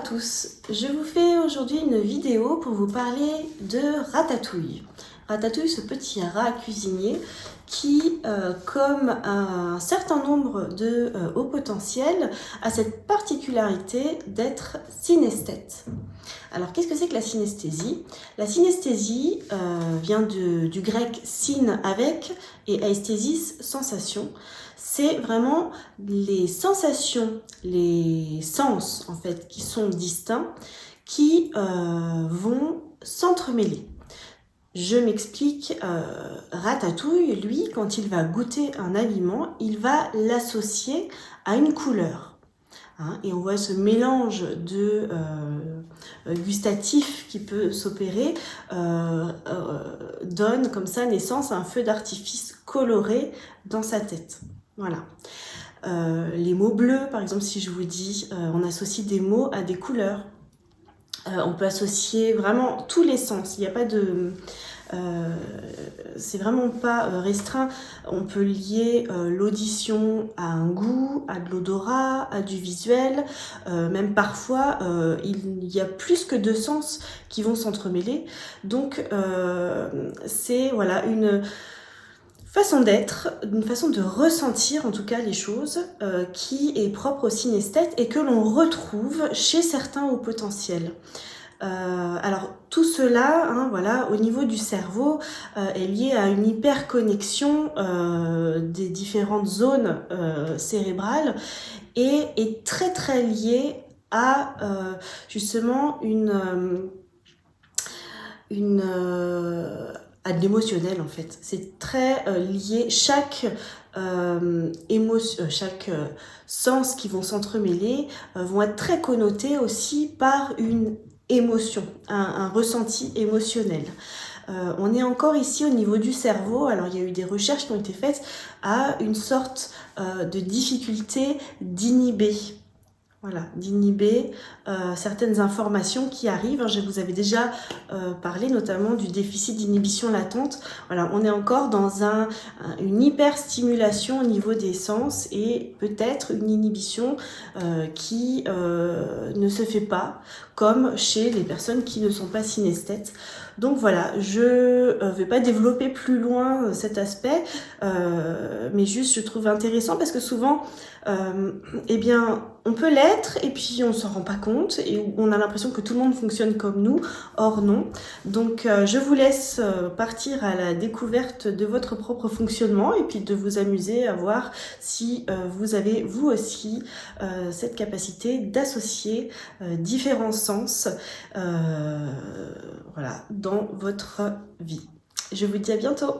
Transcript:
tous, je vous fais aujourd'hui une vidéo pour vous parler de Ratatouille. Ratatouille, ce petit rat cuisinier qui, comme un certain nombre de hauts potentiels, a cette particularité d'être synesthète. Alors, qu'est-ce que c'est que la synesthésie? La synesthésie vient du grec syn avec et aesthésis sensation. C'est vraiment les sensations, les sens en fait qui sont distincts, qui vont s'entremêler. Je m'explique, Ratatouille, lui, quand il va goûter un aliment, il va l'associer à une couleur. Hein, et on voit ce mélange de gustatif qui peut s'opérer, donne comme ça naissance à un feu d'artifice coloré dans sa tête. Voilà. Les mots bleus, par exemple, si je vous dis, on associe des mots à des couleurs. On peut associer vraiment tous les sens. Il n'y a pas de... c'est vraiment pas restreint. On peut lier l'audition à un goût, à de l'odorat, à du visuel. Même parfois, il y a plus que deux sens qui vont s'entremêler. Donc, c'est voilà, une façon d'être, une façon de ressentir en tout cas les choses qui est propre aux synesthètes et que l'on retrouve chez certains hauts potentiels. Alors tout cela, hein, voilà, au niveau du cerveau, est lié à une hyperconnexion des différentes zones cérébrales et est très très lié à justement à de l'émotionnel en fait. C'est très lié, chaque chaque sens qui vont s'entremêler vont être très connotés aussi par une émotion, un ressenti émotionnel. On est encore ici au niveau du cerveau, alors il y a eu des recherches qui ont été faites à une sorte de difficulté d'inhiber. Voilà, d'inhiber certaines informations qui arrivent. Je vous avais déjà parlé notamment du déficit d'inhibition latente. Voilà, on est encore dans une hyperstimulation au niveau des sens et peut-être une inhibition qui ne se fait pas comme chez les personnes qui ne sont pas synesthètes. Donc voilà, je ne vais pas développer plus loin cet aspect, mais juste je trouve intéressant parce que souvent, eh bien, on peut l'être et puis on ne s'en rend pas compte et on a l'impression que tout le monde fonctionne comme nous, or non. Donc je vous laisse partir à la découverte de votre propre fonctionnement et puis de vous amuser à voir si vous avez vous aussi cette capacité d'associer différents sens voilà, dans votre vie. Je vous dis à bientôt.